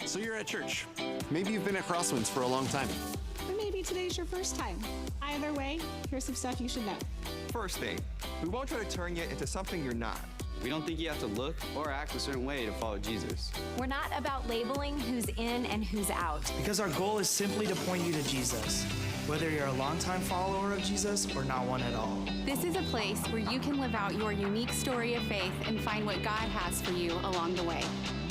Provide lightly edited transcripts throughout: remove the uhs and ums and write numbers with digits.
So you're at church. Maybe you've been at CrossWinds for a long time. Or maybe today's your first time. Either way, here's some stuff you should know. First thing, we won't try to turn you into something you're not. We don't think you have to look or act a certain way to follow Jesus. We're not about labeling who's in and who's out. Because our goal is simply to point you to Jesus, whether you're a longtime follower of Jesus or not one at all. This is a place where you can live out your unique story of faith and find what God has for you along the way.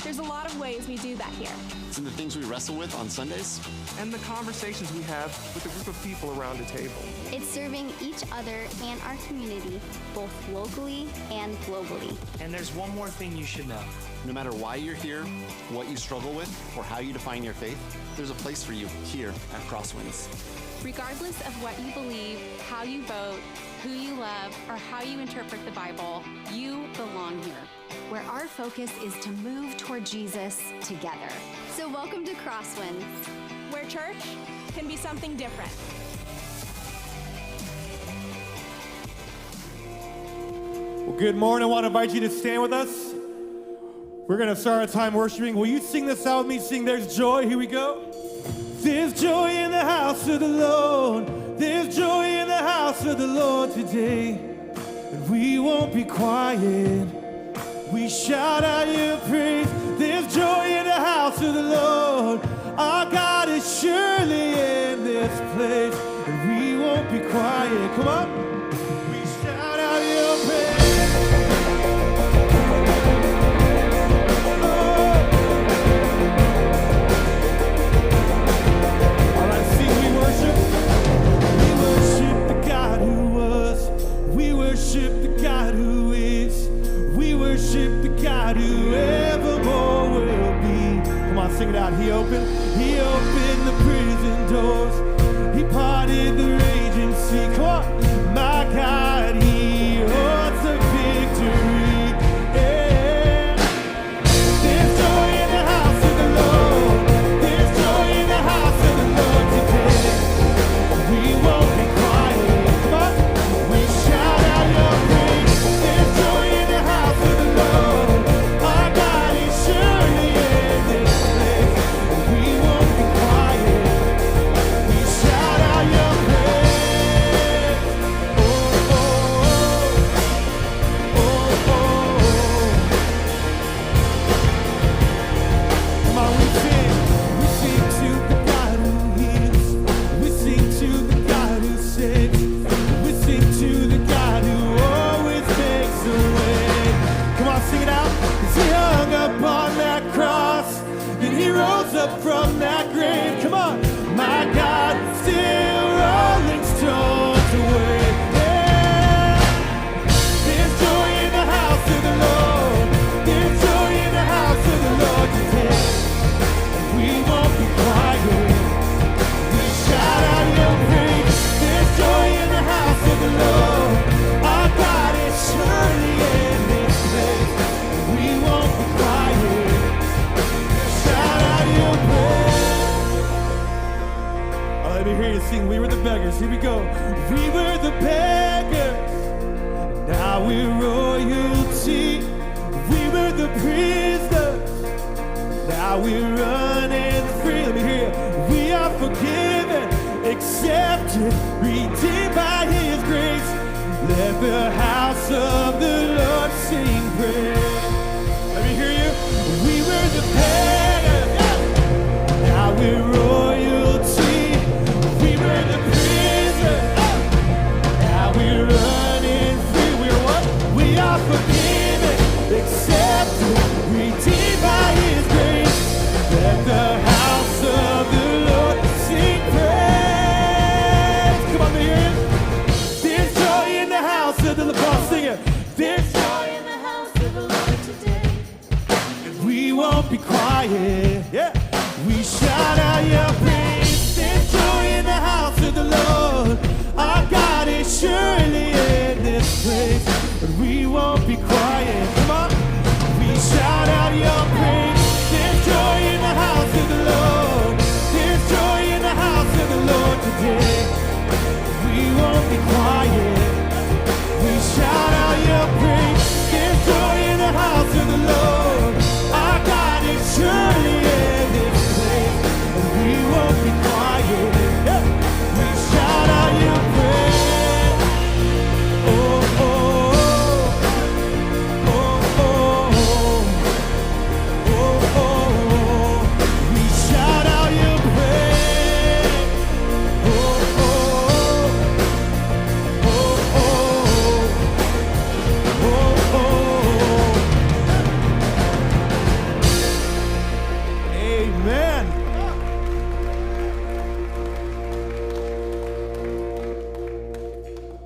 There's a lot of ways we do that here. It's in the things we wrestle with on Sundays. And the conversations we have with a group of people around a table. It's serving each other and our community, both locally and globally. And there's one more thing you should know. No matter why you're here, what you struggle with, or how you define your faith, there's a place for you here at CrossWinds. Regardless of what you believe, how you vote, who you love, or how you interpret the Bible, you belong here. Where our focus is to move toward Jesus together. So welcome to CrossWinds, Where church can be something different. Well, good morning. I want to invite you to stand with us. We're going to start our time worshiping. Will you sing this out with me? Sing There's Joy. Here we go. There's joy in the house of the Lord. There's joy in the house of the Lord today. And we won't be quiet. We shout out your praise. There's joy in the house of the Lord. Our God is surely in this place. And we won't be quiet. Come on. We shout out your praise. Worship the God who is. We worship the God who evermore will be. Come on, sing it out. He opened the prison doors. He parted the raging sea. Come on, my God, He holds the victory. Yeah. There's joy in the house of the Lord. There's joy in the house of the Lord today. We won't be quiet. Come on, we shout out your praise. There's joy in the house of the Lord. Our God is surely in this place. We won't be quiet. We shout out your praise. Oh, oh, oh, oh, oh. Come on, we sing to the God who heals. We sing to the God who saves. We sing to the God who always makes a way. Come on, sing it out. 'Cause He hung up on that cross, and He rose up from that grave. Come on, my God, still rolling stones away. Yeah. There's joy in the house of the Lord. There's joy in the house of the Lord today. We won't be quiet. We shout out your praise. There's joy in the house of the Lord. Our God is surely in this place. We won't be quiet. Shout out your praise. Oh, let me hear you sing. We were the beggars. Here we go. We were the beggars. Now we're royalty. We were the prisoners. Now we're running free. Let me hear you. We are forgiven, accepted, redeemed by His grace. Let the house of the Lord sing praise. Let me hear you. We were the beggars. Now we're royalty. We were the prisoners. Now we're running free. We're what? We are forgiven, accepted, redeemed by His grace. Let the house of the Lord sing praise. Come on, man. There's joy in the house of the Lord. Sing it. There's joy in the house.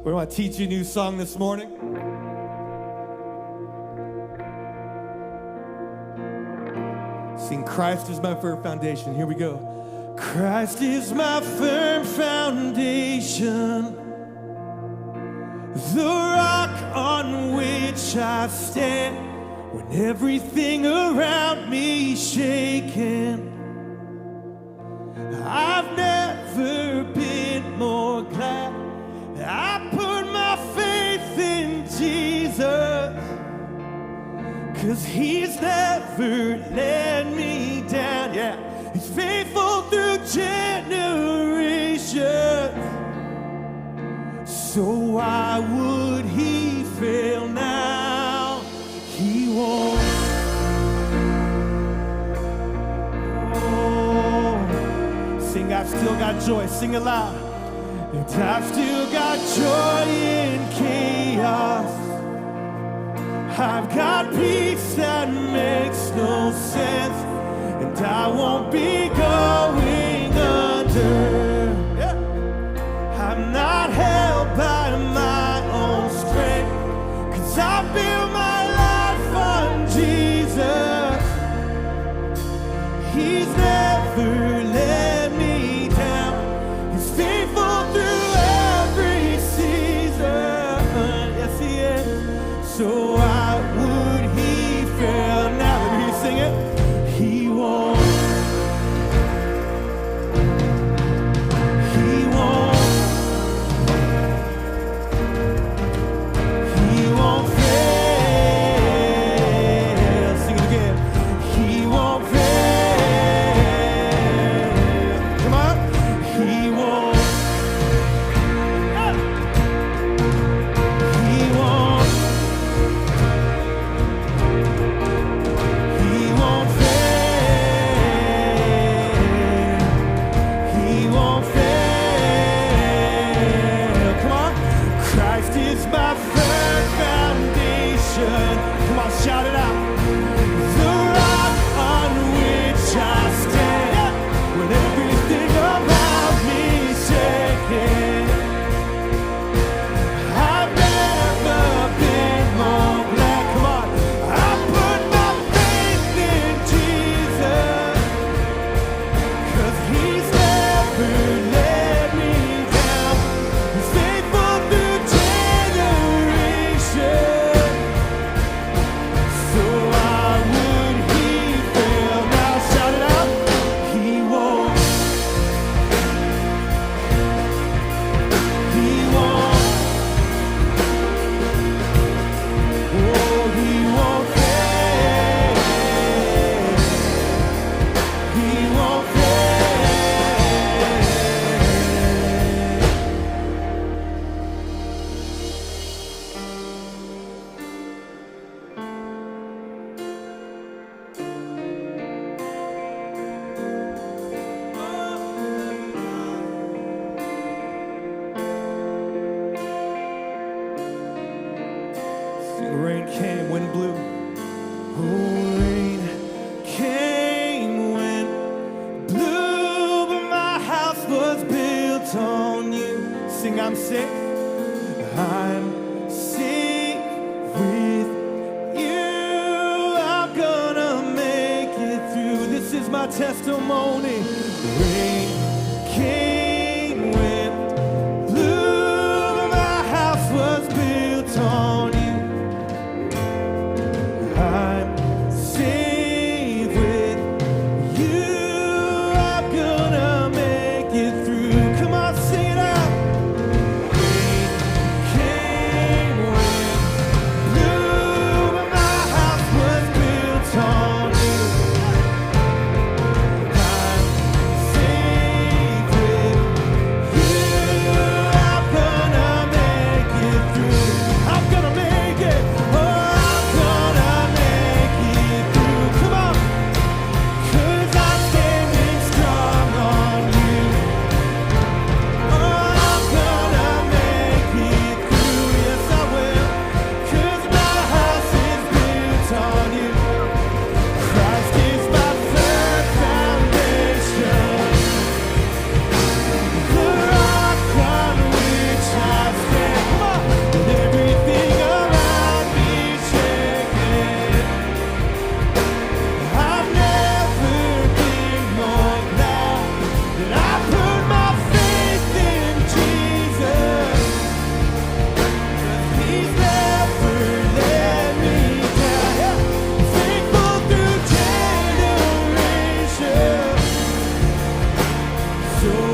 We're going to teach you a new song this morning. Sing Christ is my firm foundation. Here we go. Christ is my firm foundation, the rock on which I stand when everything around me is shaking. I've never been more glad I put my faith in Jesus, 'cause he's never let me down. Yeah, he's faithful through generations. So why would he fail now? He won't. Oh, sing, I've still got joy. Sing it loud. And I've still got joy in chaos. I've got peace that makes no sense, and I won't be going under. Yeah. I'm not held by my own strength, 'cause I build my life on Jesus. He's never let me down. He's faithful through every season. Yes, he is. So why would he fail now? Let me hear you sing it. He won't. He won't. He won't fail. Sing it again. He won't fail. Come on. He won't. He won't. He won't fail. He won't fail. Come on. Christ is my firm foundation. Come on, shout it out. The rock on which I stand when everything around me is shaking. I've never been more glad. Come on. I put my faith in Jesus, 'cause he's never let me down. He's faithful through generations. So why would he fail now? Shout it out. He won't. He won't. Oh, he won't fail. He won't fail. Sing, rain came, wind blew. Oh, rain came, wind blew, but my house was built on you. Sing, I'm safe. I'm safe with you. I'm gonna make it through. This is my testimony. Rain came, wind blew, but my house was built on you. I'm safe with you. I'm gonna make it through. Come on, sing it out. Rain came,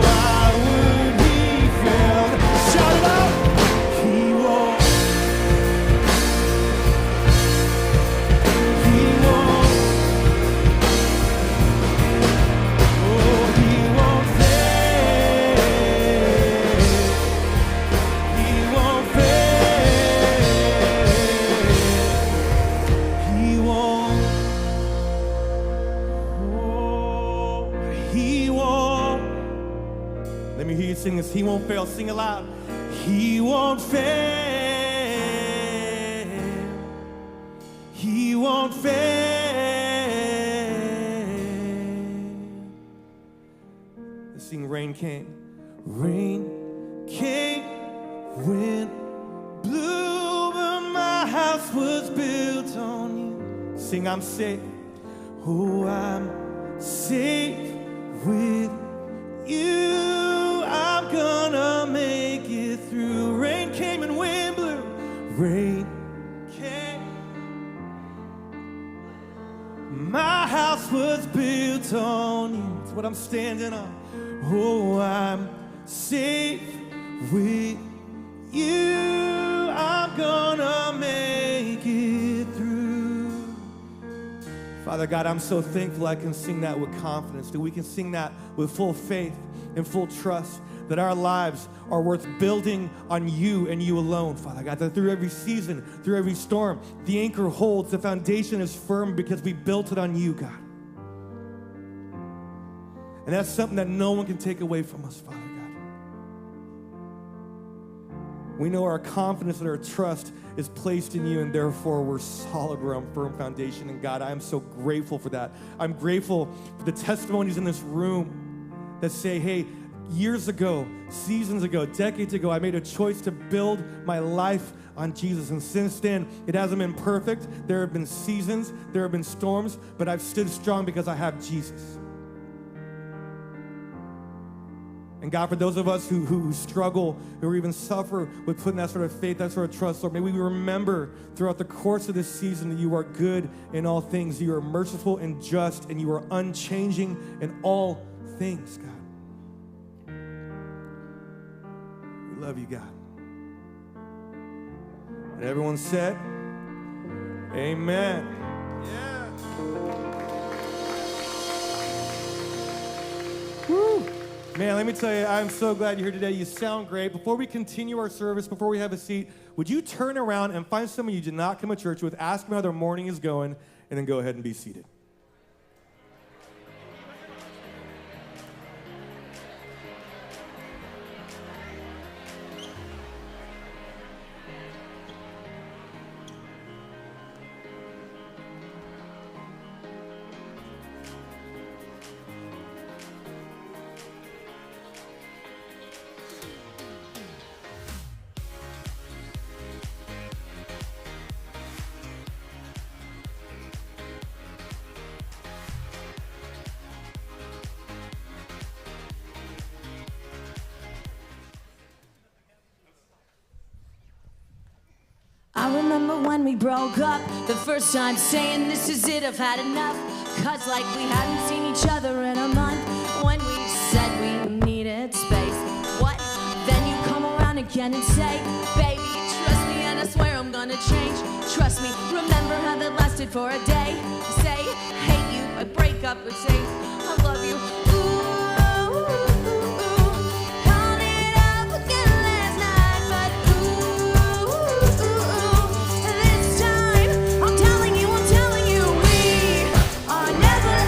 why would he fail? Shout it out. He won't. He won't. Oh, he won't fail. He won't fail. He won't. Oh, he won't. Let me hear you sing this. He won't fail. Sing it loud. He won't fail. He won't fail. Let's sing Rain Came. Rain came, wind blew, but my house was built on you. Sing I'm safe. Oh, I'm safe with you. I'm gonna make it through. Rain came and wind blew. Rain came. My house was built on you. It's what I'm standing on. Oh, I'm safe with you. I'm gonna make it through. Father God, I'm so thankful I can sing that with confidence, that we can sing that with full faith and full trust, that our lives are worth building on you and you alone, Father God, that through every season, through every storm, the anchor holds, the foundation is firm because we built it on you, God. And that's something that no one can take away from us, Father God. We know our confidence and our trust is placed in you, and therefore we're solid, we're on firm foundation. And God, I am so grateful for that. I'm grateful for the testimonies in this room that say, hey, years ago, seasons ago, decades ago, I made a choice to build my life on Jesus. And since then, it hasn't been perfect. There have been seasons, there have been storms, but I've stood strong because I have Jesus. And God, for those of us who struggle or even suffer with putting that sort of faith, that sort of trust, Lord, may we remember throughout the course of this season that you are good in all things. You are merciful and just, and you are unchanging in all things, God. We love you, God. And everyone said, amen. Yeah. Woo. Man, let me tell you, I'm so glad you're here today. You sound great. Before we continue our service, before we have a seat, would you turn around and find someone you did not come to church with, ask them how their morning is going, and then go ahead and be seated. I remember when we broke up, the first time saying this is it, I've had enough. Cause like we hadn't seen each other in a month, when we said we needed space. What? Then you come around again and say, baby, trust me and I swear I'm gonna change. Trust me, remember how that lasted for a day. I say, hate you, I break up and say, I love you. Never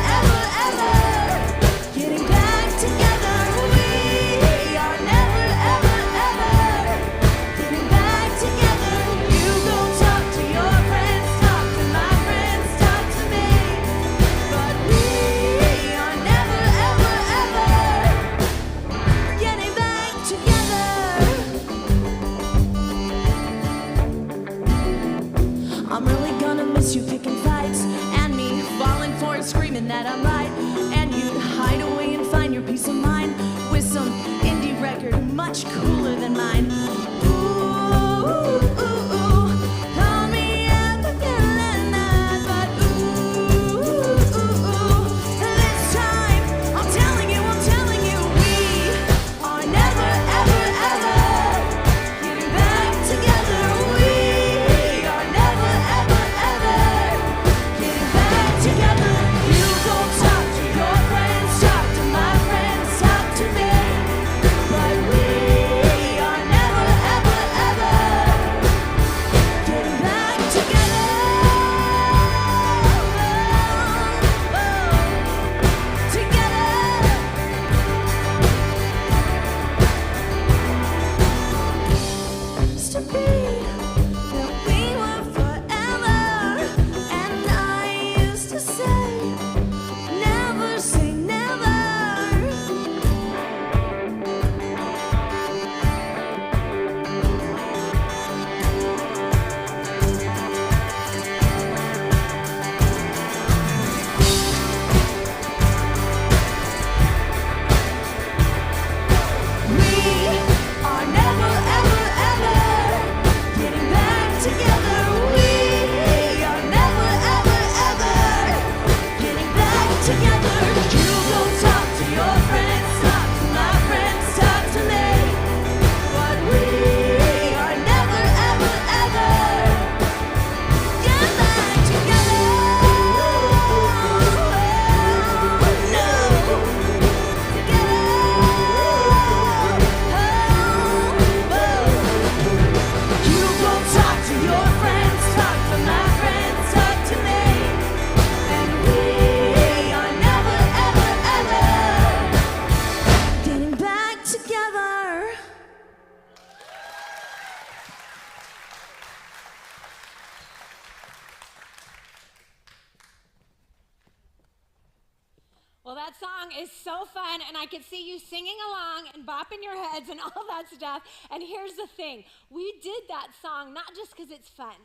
that song is so fun, and I could see you singing along and bopping your heads and all that stuff. And here's the thing. We did that song not just because it's fun.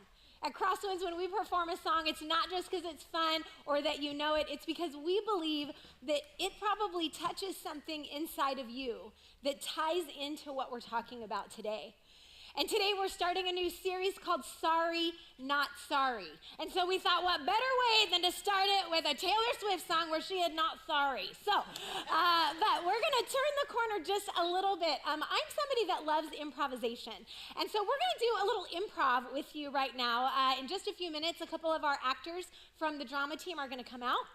At CrossWinds, when we perform a song, it's not just because it's fun or that you know it. It's because we believe that it probably touches something inside of you that ties into what we're talking about today. And today we're starting a new series called Sorry, Not Sorry. And so we thought, what better way than to start it with a Taylor Swift song where she had not sorry. So, but we're going to turn the corner just a little bit. I'm somebody that loves improvisation. And so we're going to do a little improv with you right now. In just a few minutes, a couple of our actors from the drama team are going to come out.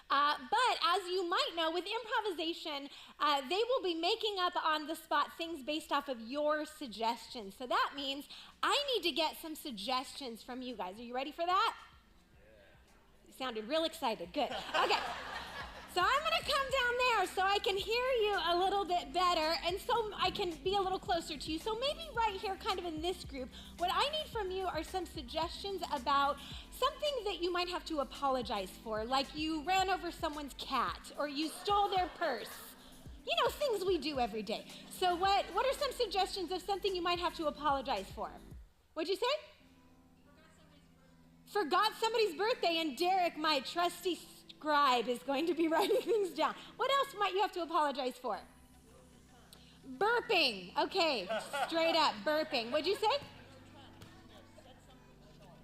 But as you might know, with improvisation, they will be making up on the spot things based off of your suggestions. So that means I need to get some suggestions from you guys. Are you ready for that? You sounded real excited. Good. Okay. So I'm going to come down there so I can hear you a little bit better and so I can be a little closer to you. So maybe right here, kind of in this group, what I need from you are some suggestions about something that you might have to apologize for, like you ran over someone's cat or you stole their purse. You know, things we do every day. So what are some suggestions of something you might have to apologize for? What'd you say? Forgot somebody's birthday, and Derek, my trusty scribe, is going to be writing things down. What else might you have to apologize for? Burping. Okay, straight up, burping. What'd you say?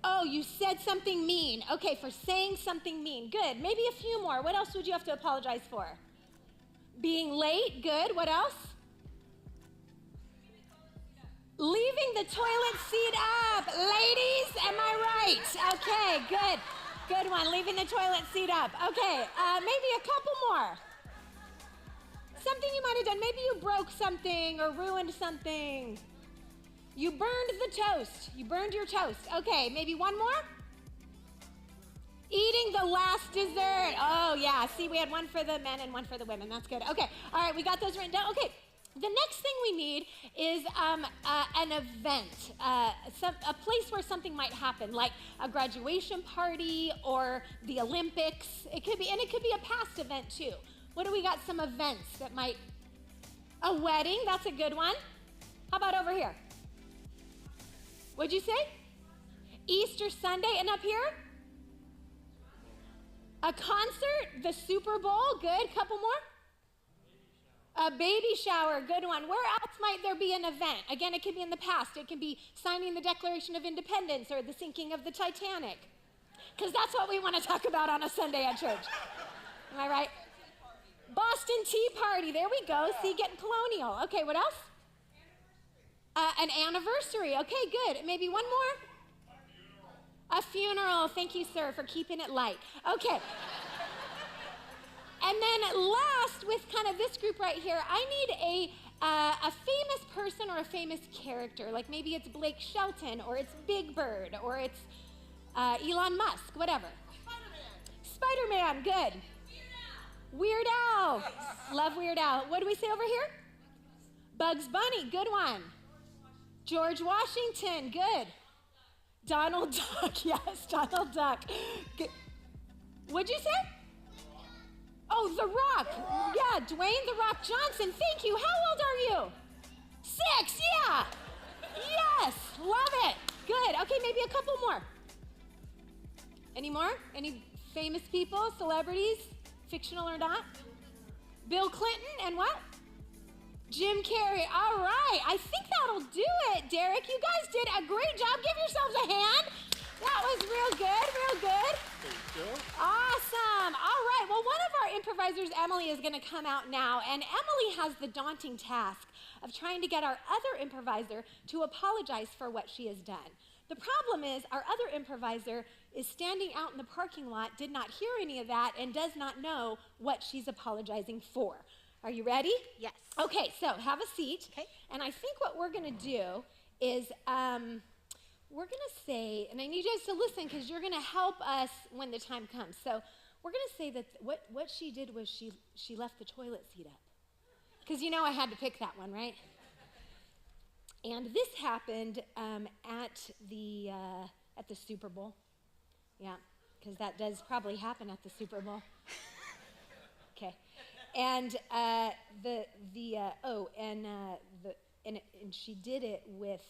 Oh, you said something mean. Okay, for saying something mean. Good. Maybe a few more. What else would you have to apologize for? Being late. Good. What else? Leaving the toilet seat up. Ladies, am I right? Okay, good. Good one. Leaving the toilet seat up. Okay, maybe a couple more. Something you might have done. Maybe you broke something or ruined something. You burned the toast. You burned your toast. Okay, maybe one more? Eating the last dessert. Oh, yeah. See, we had one for the men and one for the women. That's good. Okay. All right, we got those written down. Okay. The next thing we need is an event, a place where something might happen, like a graduation party or the Olympics. It could be a past event too. What do we got? Some events that might, a wedding, that's a good one. How about over here? What'd you say? Easter Sunday, and up here? A concert, the Super Bowl, good. Couple more? A baby shower, good one. Where else might there be an event? Again, it could be in the past. It can be signing the Declaration of Independence or the sinking of the Titanic. Because that's what we want to talk about on a Sunday at church. Am I right? Boston Tea Party, there we go. See, getting colonial. Okay, what else? An anniversary. Okay, good. Maybe one more? A funeral. Thank you, sir, for keeping it light. Okay. And then last, with kind of this group right here, I need a famous person or a famous character. Like maybe it's Blake Shelton, or it's Big Bird, or it's Elon Musk, whatever. Spider-Man, good. Weird Al. Love Weird Al. What do we say over here? Bugs Bunny, good one. George Washington, good. Donald Duck, yes, Donald Duck. Good. What'd you say? Oh, The Rock. Yeah, Dwayne The Rock Johnson. Thank you. How old are you? 6, yeah. Yes, love it. Good. Okay, maybe a couple more. Any more? Any famous people, celebrities, fictional or not? Bill Clinton and what? Jim Carrey. All right. I think that'll do it, Derek. You guys did a great job. Give yourselves a hand. That was real good, real good. Thank you. Awesome. All right. Well, one of our improvisers, Emily, is going to come out now. And Emily has the daunting task of trying to get our other improviser to apologize for what she has done. The problem is our other improviser is standing out in the parking lot, did not hear any of that, and does not know what she's apologizing for. Are you ready? Yes. Okay, so have a seat. Okay. And I think what we're going to do is we're going to say, and I need you guys to listen because you're going to help us when the time comes. So we're going to say that what she did was she left the toilet seat up. Because you know I had to pick that one, right? And this happened at the Super Bowl. Yeah, because that does probably happen at the Super Bowl. Okay. And and she did it with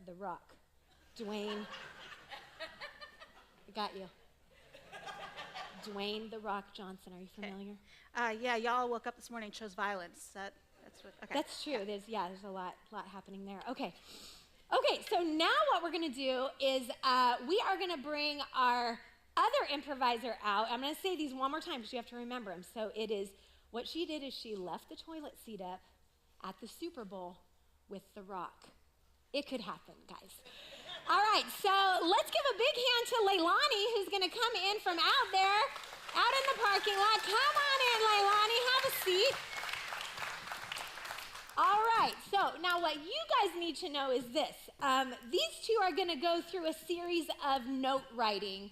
The Rock, Dwayne. I got you. Dwayne The Rock Johnson. Are you familiar? Yeah, y'all woke up this morning and chose violence. That's what. Okay. That's true. There's a lot happening there. Okay. So now what we're gonna do is we are gonna bring our other improviser out. I'm gonna say these one more time because you have to remember them. So it is what she did is she left the toilet seat up at the Super Bowl with The Rock. It could happen, guys. All right, so let's give a big hand to Leilani, who's gonna come in from out there, out in the parking lot. Come on in, Leilani, have a seat. All right, so now what you guys need to know is this. These two are gonna go through a series of note writing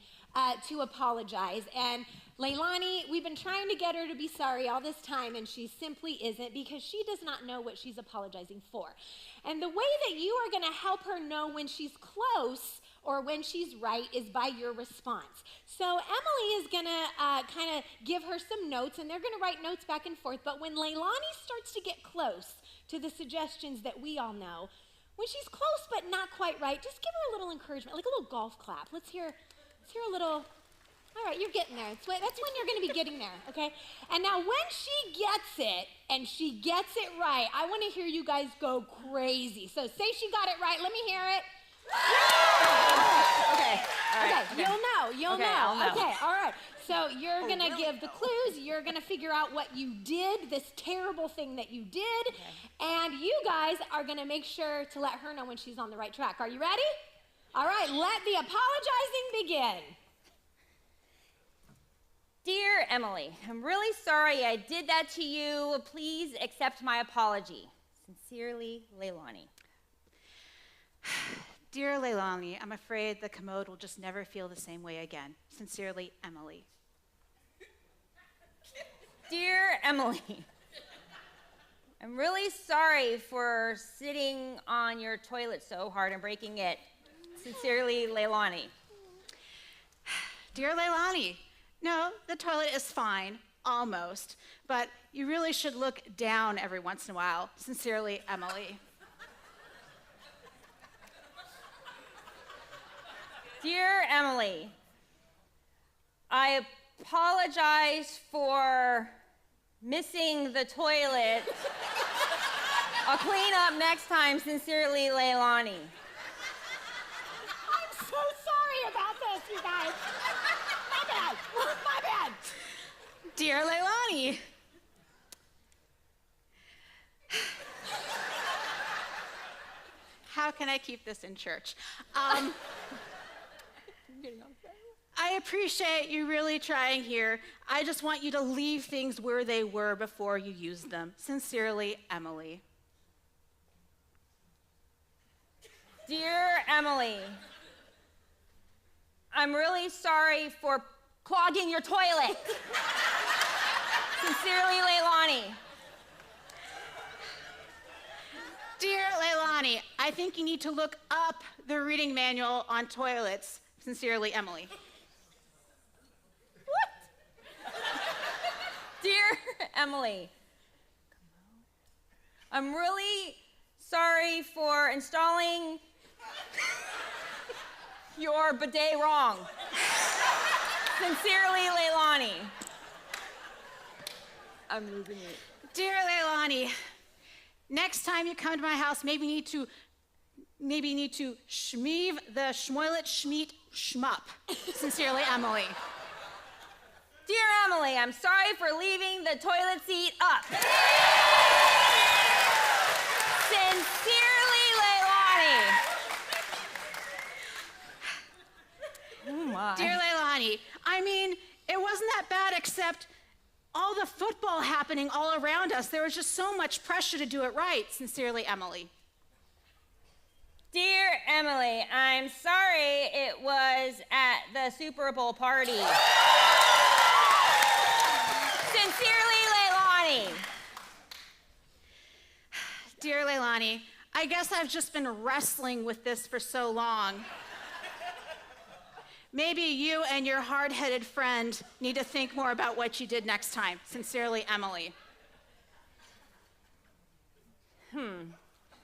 to apologize. And Leilani, we've been trying to get her to be sorry all this time, and she simply isn't because she does not know what she's apologizing for. And the way that you are gonna help her know when she's close or when she's right is by your response. So Emily is gonna kind of give her some notes, and they're gonna write notes back and forth. But when Leilani starts to get close to the suggestions that we all know, when she's close but not quite right, just give her a little encouragement, like a little golf clap. Let's hear a little. All right, you're getting there. That's when you're going to be getting there, okay? And now when she gets it, and she gets it right, I want to hear you guys go crazy. So say she got it right. Let me hear it. Okay. All right. Okay, you'll know. I'll know. Okay, all right. So you're going to give the clues. You're going to figure out what you did, this terrible thing that you did. Okay. And you guys are going to make sure to let her know when she's on the right track. Are you ready? All right, let the apologizing begin. Dear Emily, I'm really sorry I did that to you. Please accept my apology. Sincerely, Leilani. Dear Leilani, I'm afraid the commode will just never feel the same way again. Sincerely, Emily. Dear Emily, I'm really sorry for sitting on your toilet so hard and breaking it. Sincerely, Leilani. Dear Leilani, no, the toilet is fine, almost, but you really should look down every once in a while. Sincerely, Emily. Dear Emily, I apologize for missing the toilet. I'll clean up next time. Sincerely, Leilani. I'm so sorry about this, you guys. My bad. Dear Leilani. How can I keep this in church? I appreciate you really trying here. I just want you to leave things where they were before you use them. Sincerely, Emily. Dear Emily, I'm really sorry for clogging your toilet. Sincerely, Leilani. Dear Leilani, I think you need to look up the reading manual on toilets. Sincerely, Emily. What? Dear Emily, I'm really sorry for installing your bidet wrong. Sincerely, Leilani. I'm moving it. Dear Leilani, next time you come to my house, maybe you need to schmeeve the schmoilet schmeat schmup. Sincerely, Emily. Dear Emily, I'm sorry for leaving the toilet seat up. Sincerely, Leilani. Oh my. Dear Leilani, I mean, it wasn't that bad except all the football happening all around us. There was just so much pressure to do it right. Sincerely, Emily. Dear Emily, I'm sorry it was at the Super Bowl party. Sincerely, Leilani. Dear Leilani, I guess I've just been wrestling with this for so long. Maybe you and your hard-headed friend need to think more about what you did next time. Sincerely, Emily.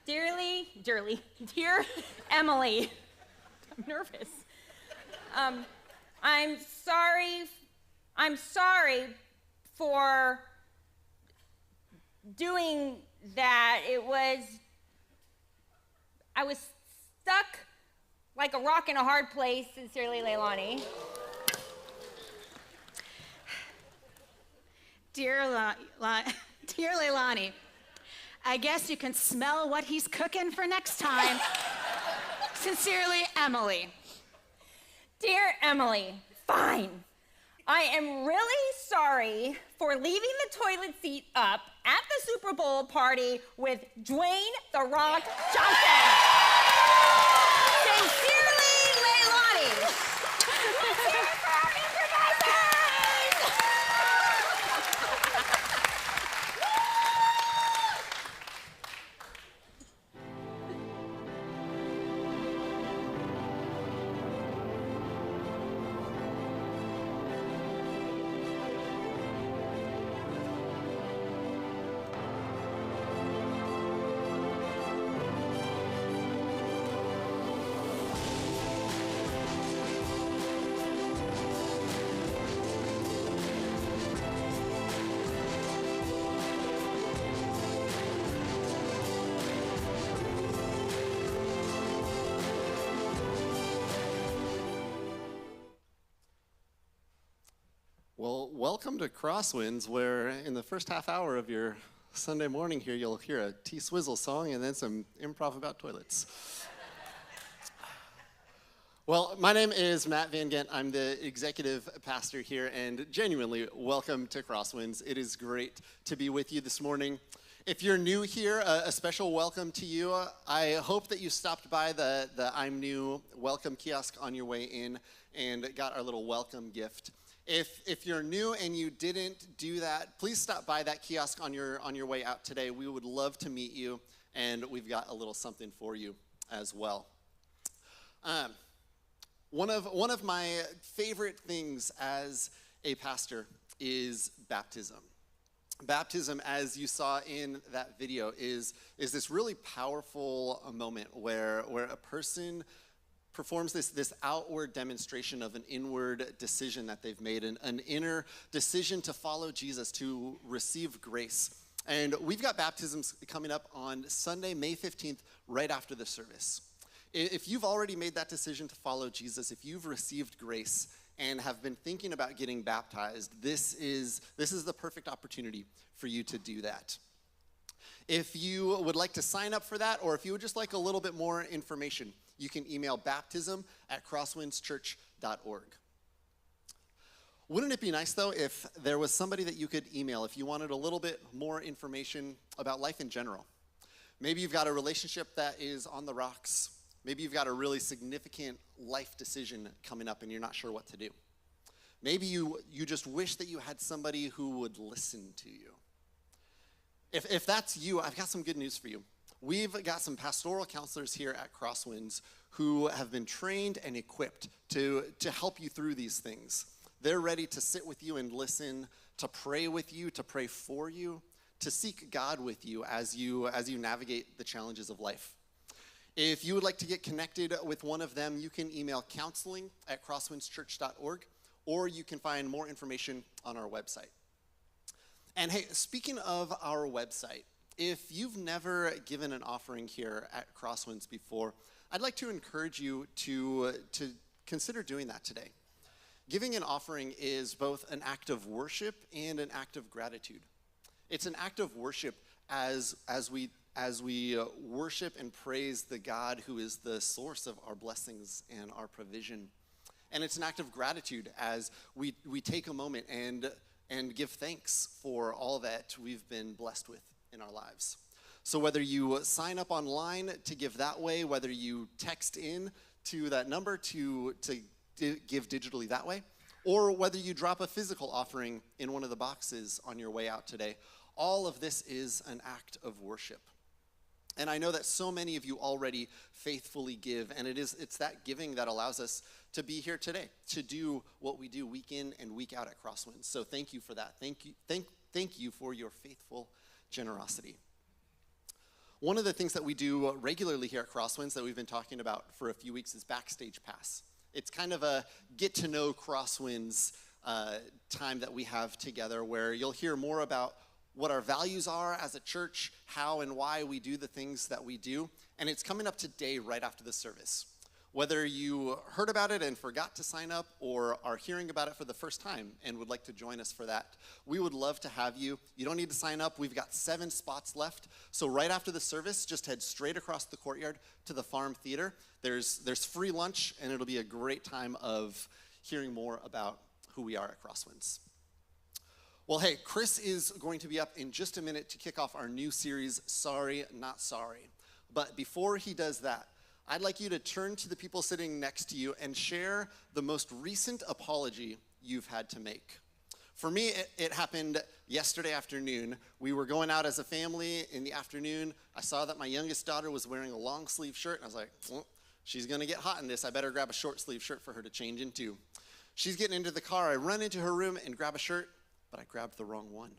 Dear Emily, I'm nervous. I'm sorry for doing that. I was stuck like a rock in a hard place. Sincerely, Leilani. Dear Leilani, I guess you can smell what he's cooking for next time. Sincerely, Emily. Dear Emily, fine. I am really sorry for leaving the toilet seat up at the Super Bowl party with Dwayne "The Rock" Johnson. Sincerely, Leilani. Let's hear it for our improvisers! Well, welcome to CrossWinds, where in the first half hour of your Sunday morning here, you'll hear a T-Swizzle song and then some improv about toilets. Well, my name is Matt Van Gent. I'm the executive pastor here, and genuinely welcome to CrossWinds. It is great to be with you this morning. If you're new here, a special welcome to you. I hope that you stopped by the I'm New welcome kiosk on your way in and got our little welcome gift. If you're new and you didn't do that, please stop by that kiosk on your way out today. We would love to meet you, and we've got a little something for you as well. One of my favorite things as a pastor is baptism. Baptism, as you saw in that video, is this really powerful moment where a person performs this outward demonstration of an inward decision that they've made, an inner decision to follow Jesus, to receive grace. And we've got baptisms coming up on Sunday, May 15th, right after the service. If you've already made that decision to follow Jesus, if you've received grace and have been thinking about getting baptized, this is the perfect opportunity for you to do that. If you would like to sign up for that, or if you would just like a little bit more information, you can email baptism@crosswindschurch.org. Wouldn't it be nice, though, if there was somebody that you could email if you wanted a little bit more information about life in general? Maybe you've got a relationship that is on the rocks. Maybe you've got a really significant life decision coming up and you're not sure what to do. Maybe you just wish that you had somebody who would listen to you. If that's you, I've got some good news for you. We've got some pastoral counselors here at CrossWinds who have been trained and equipped to help you through these things. They're ready to sit with you and listen, to pray with you, to pray for you, to seek God with you as you navigate the challenges of life. If you would like to get connected with one of them, you can email counseling@crosswindschurch.org, or you can find more information on our website. And hey, speaking of our website, if you've never given an offering here at CrossWinds before, I'd like to encourage you to consider doing that today. Giving an offering is both an act of worship and an act of gratitude. It's an act of worship as we worship and praise the God who is the source of our blessings and our provision. And it's an act of gratitude as we take a moment and give thanks for all that we've been blessed with in our lives. So whether you sign up online to give that way, whether you text in to that number to give digitally that way, or whether you drop a physical offering in one of the boxes on your way out today, all of this is an act of worship. And I know that so many of you already faithfully give, and it's that giving that allows us to be here today, to do what we do week in and week out at CrossWinds. So thank you for that. Thank you for your faithful generosity. One of the things that we do regularly here at CrossWinds that we've been talking about for a few weeks is Backstage Pass. It's kind of a get-to-know CrossWinds time that we have together where you'll hear more about what our values are as a church, how and why we do the things that we do, and it's coming up today right after the service. Whether you heard about it and forgot to sign up or are hearing about it for the first time and would like to join us for that, we would love to have you. You don't need to sign up. We've got 7 spots left. So right after the service, just head straight across the courtyard to the Farm Theater. There's free lunch, and it'll be a great time of hearing more about who we are at CrossWinds. Well, hey, Chris is going to be up in just a minute to kick off our new series, Sorry, Not Sorry. But before he does that, I'd like you to turn to the people sitting next to you and share the most recent apology you've had to make. For me, it happened yesterday afternoon. We were going out as a family in the afternoon. I saw that my youngest daughter was wearing a long sleeve shirt, and I was like, well, she's gonna get hot in this. I better grab a short sleeve shirt for her to change into. She's getting into the car. I run into her room and grab a shirt, but I grabbed the wrong one.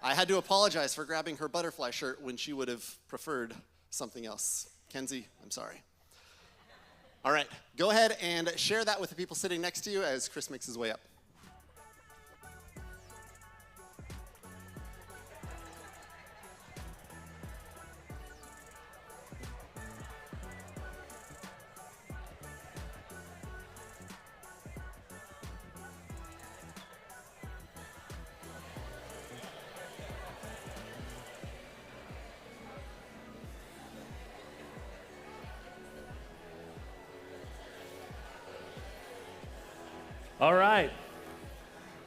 I had to apologize for grabbing her butterfly shirt when she would have preferred something else. Kenzie, I'm sorry. All right, go ahead and share that with the people sitting next to you as Chris makes his way up. All right.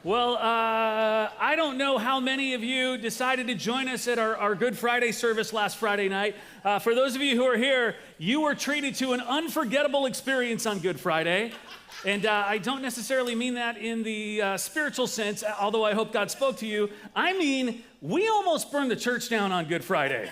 Well, I don't know how many of you decided to join us at our Good Friday service last Friday night. For those of you who are here, you were treated to an unforgettable experience on Good Friday. And I don't necessarily mean that in the spiritual sense, although I hope God spoke to you. I mean, we almost burned the church down on Good Friday.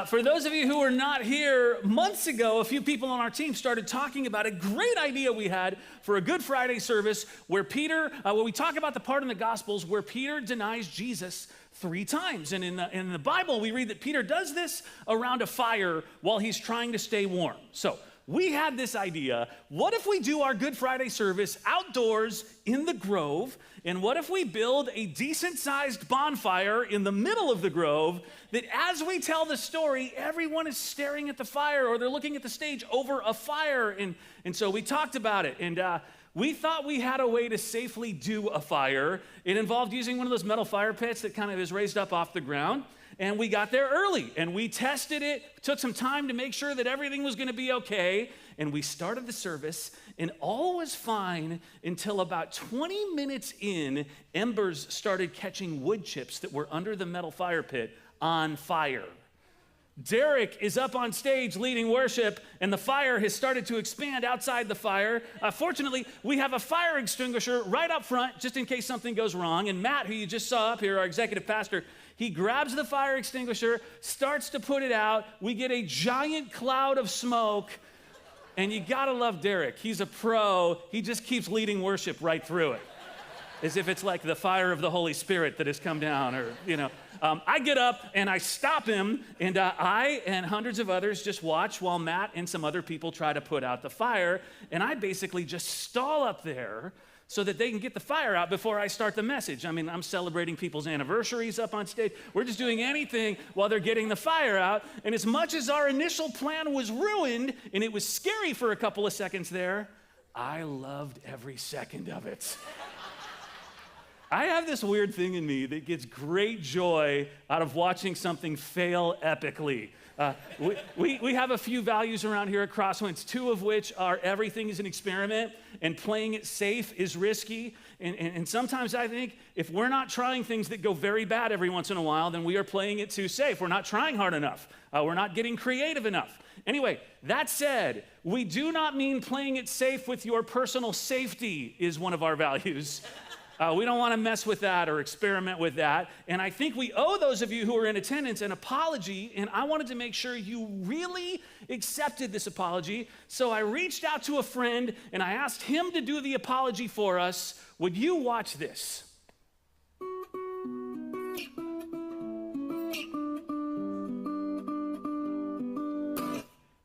For those of you who were not here, months ago, a few people on our team started talking about a great idea we had for a Good Friday service where we talk about the part in the Gospels where Peter denies Jesus 3 times. And in the Bible, we read that Peter does this around a fire while he's trying to stay warm. So we had this idea, what if we do our Good Friday service outdoors in the Grove, and what if we build a decent-sized bonfire in the middle of the Grove that as we tell the story, everyone is staring at the fire or they're looking at the stage over a fire. And so we talked about it, and we thought we had a way to safely do a fire. It involved using one of those metal fire pits that kind of is raised up off the ground. And we got there early, and we tested it, took some time to make sure that everything was gonna be okay, and we started the service, and all was fine until about 20 minutes in, embers started catching wood chips that were under the metal fire pit on fire. Derek is up on stage leading worship, and the fire has started to expand outside the fire. Fortunately, we have a fire extinguisher right up front, just in case something goes wrong, and Matt, who you just saw up here, our executive pastor, he grabs the fire extinguisher, starts to put it out. We get a giant cloud of smoke, and you gotta love Derek. He's a pro. He just keeps leading worship right through it, as if it's like the fire of the Holy Spirit that has come down, or, you know. I get up and I stop him, and I and hundreds of others just watch while Matt and some other people try to put out the fire, and I basically just stall up there so that they can get the fire out before I start the message. I mean, I'm celebrating people's anniversaries up on stage. We're just doing anything while they're getting the fire out. And as much as our initial plan was ruined, and it was scary for a couple of seconds there, I loved every second of it. I have this weird thing in me that gets great joy out of watching something fail epically. We have a few values around here at CrossWinds, 2 of which are everything is an experiment and playing it safe is risky. And sometimes I think if we're not trying things that go very bad every once in a while, then we are playing it too safe. We're not trying hard enough. We're not getting creative enough. Anyway, that said, we do not mean playing it safe with your personal safety is one of our values. We don't want to mess with that or experiment with that. And I think we owe those of you who are in attendance an apology, and I wanted to make sure you really accepted this apology. So I reached out to a friend, and I asked him to do the apology for us. Would you watch this?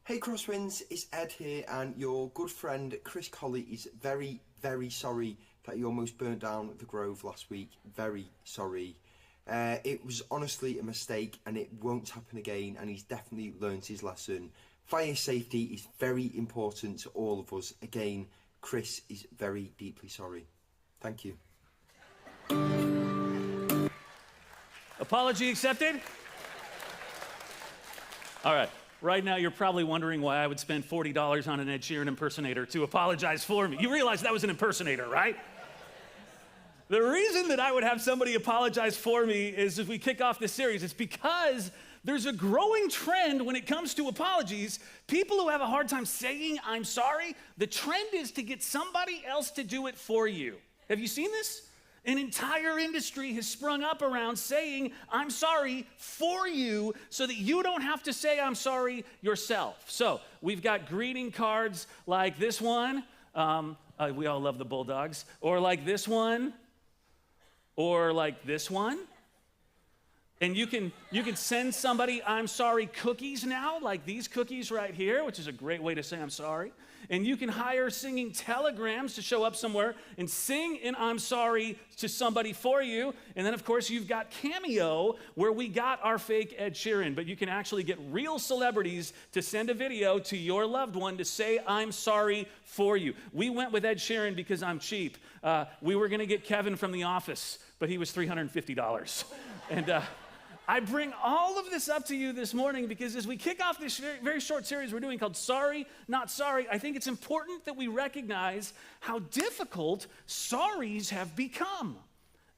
Hey CrossWinds, it's Ed here, and your good friend Chris Colley is very, very sorry that he almost burnt down the Grove last week. Very sorry. It was honestly a mistake, and it won't happen again, and he's definitely learned his lesson. Fire safety is very important to all of us. Again, Chris is very deeply sorry. Thank you. Apology accepted? All right. Right now, you're probably wondering why I would spend $40 on an Ed Sheeran impersonator to apologize for me. You realize that was an impersonator, right? The reason that I would have somebody apologize for me is as we kick off this series, it's because there's a growing trend when it comes to apologies. People who have a hard time saying, I'm sorry, the trend is to get somebody else to do it for you. Have you seen this? An entire industry has sprung up around saying, I'm sorry for you, so that you don't have to say I'm sorry yourself. So we've got greeting cards like this one. We all love the Bulldogs. Or like this one. Or like this one. And you can send somebody I'm sorry cookies now, like these cookies right here, which is a great way to say I'm sorry. And you can hire singing telegrams to show up somewhere and sing an I'm sorry to somebody for you. And then, of course, you've got Cameo, where we got our fake Ed Sheeran, but you can actually get real celebrities to send a video to your loved one to say I'm sorry for you. We went with Ed Sheeran because I'm cheap. We were going to get Kevin from The Office, but he was $350. And I bring all of this up to you this morning because as we kick off this very, very short series we're doing called Sorry, Not Sorry, I think it's important that we recognize how difficult sorries have become.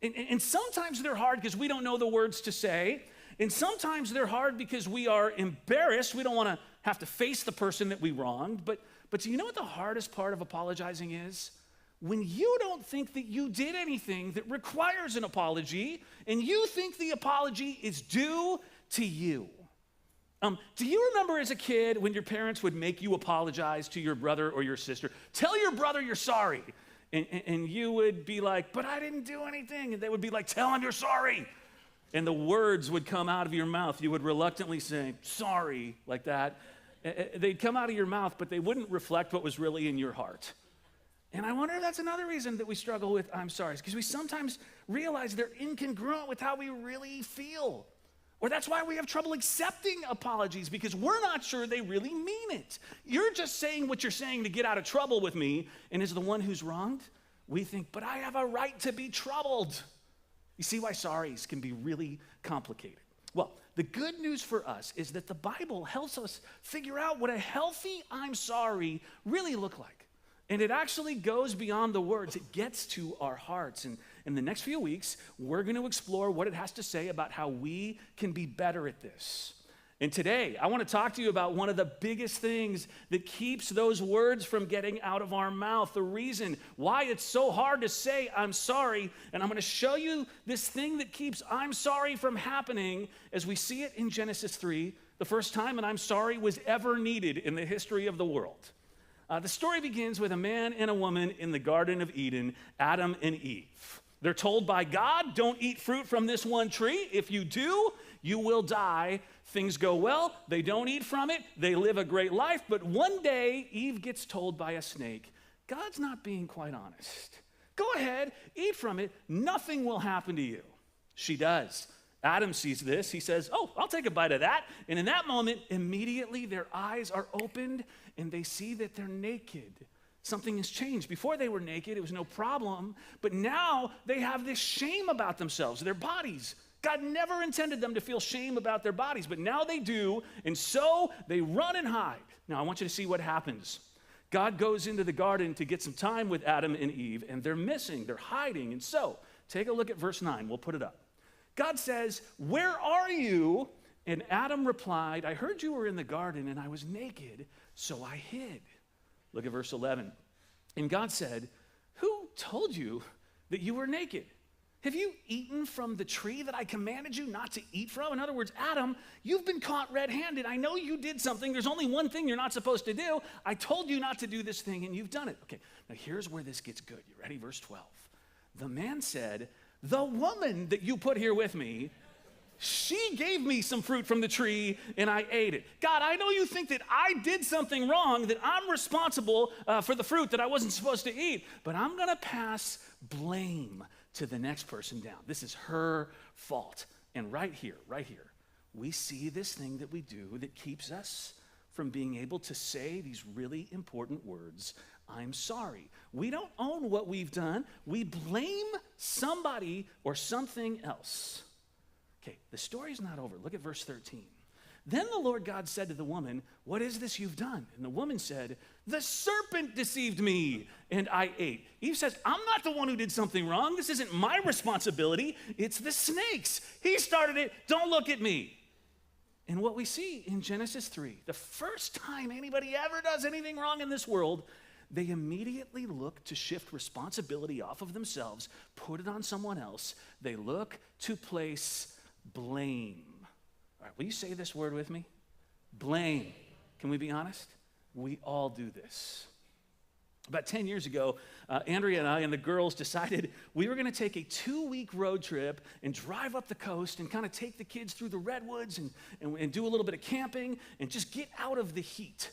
And sometimes they're hard because we don't know the words to say. And sometimes they're hard because we are embarrassed. We don't want to have to face the person that we wronged. But do you know what the hardest part of apologizing is? When you don't think that you did anything that requires an apology, and you think the apology is due to you. Do you remember as a kid when your parents would make you apologize to your brother or your sister? Tell your brother you're sorry. And you would be like, but I didn't do anything. And they would be like, tell him you're sorry. And the words would come out of your mouth. You would reluctantly say, sorry, like that. They'd come out of your mouth, but they wouldn't reflect what was really in your heart. And I wonder if that's another reason that we struggle with I'm sorry, because we sometimes realize they're incongruent with how we really feel. Or that's why we have trouble accepting apologies, because we're not sure they really mean it. You're just saying what you're saying to get out of trouble with me, and as the one who's wronged, we think, but I have a right to be troubled. You see why sorries can be really complicated. Well, the good news for us is that the Bible helps us figure out what a healthy I'm sorry really look like. And it actually goes beyond the words. It gets to our hearts. And in the next few weeks, we're going to explore what it has to say about how we can be better at this. And today, I want to talk to you about one of the biggest things that keeps those words from getting out of our mouth, the reason why it's so hard to say I'm sorry. And I'm going to show you this thing that keeps I'm sorry from happening as we see it in Genesis 3, the first time an I'm sorry was ever needed in the history of the world. The story begins with a man and a woman in the Garden of Eden, Adam and Eve. They're told by God, don't eat fruit from this one tree. If you do, you will die. Things go well. They don't eat from it. They live a great life. But one day, Eve gets told by a snake, God's not being quite honest. Go ahead, eat from it. Nothing will happen to you. She does. Adam sees this. He says, oh, I'll take a bite of that. And in that moment, immediately their eyes are opened and they see that they're naked. Something has changed. Before they were naked, it was no problem. But now they have this shame about themselves, their bodies. God never intended them to feel shame about their bodies, but now they do. And so they run and hide. Now I want you to see what happens. God goes into the garden to get some time with Adam and Eve, and they're missing. They're hiding. And so take a look at verse 9. We'll put it up. God says, where are you? And Adam replied, I heard you were in the garden and I was naked, so I hid. Look at verse 11. And God said, who told you that you were naked? Have you eaten from the tree that I commanded you not to eat from? In other words, Adam, you've been caught red-handed. I know you did something. There's only one thing you're not supposed to do. I told you not to do this thing, and you've done it. Okay, now here's where this gets good. You ready? Verse 12. The man said, the woman that you put here with me, she gave me some fruit from the tree, and I ate it. God, I know you think that I did something wrong, that I'm responsible for the fruit that I wasn't supposed to eat, but I'm going to pass blame to the next person down. This is her fault. And right here, we see this thing that we do that keeps us from being able to say these really important words, I'm sorry. We don't own what we've done. We blame somebody or something else. Okay, the story's not over. Look at verse 13. Then the Lord God said to the woman, what is this you've done? And the woman said, the serpent deceived me, and I ate. Eve says, I'm not the one who did something wrong. This isn't my responsibility. It's the snake's. He started it. Don't look at me. And what we see in Genesis 3, the first time anybody ever does anything wrong in this world, they immediately look to shift responsibility off of themselves, put it on someone else. They look to place blame. All right, will you say this word with me? Blame. Can we be honest? We all do this. About 10 years ago, Andrea and I and the girls decided we were going to take a 2-week road trip and drive up the coast and kind of take the kids through the redwoods and do a little bit of camping and just get out of the heat.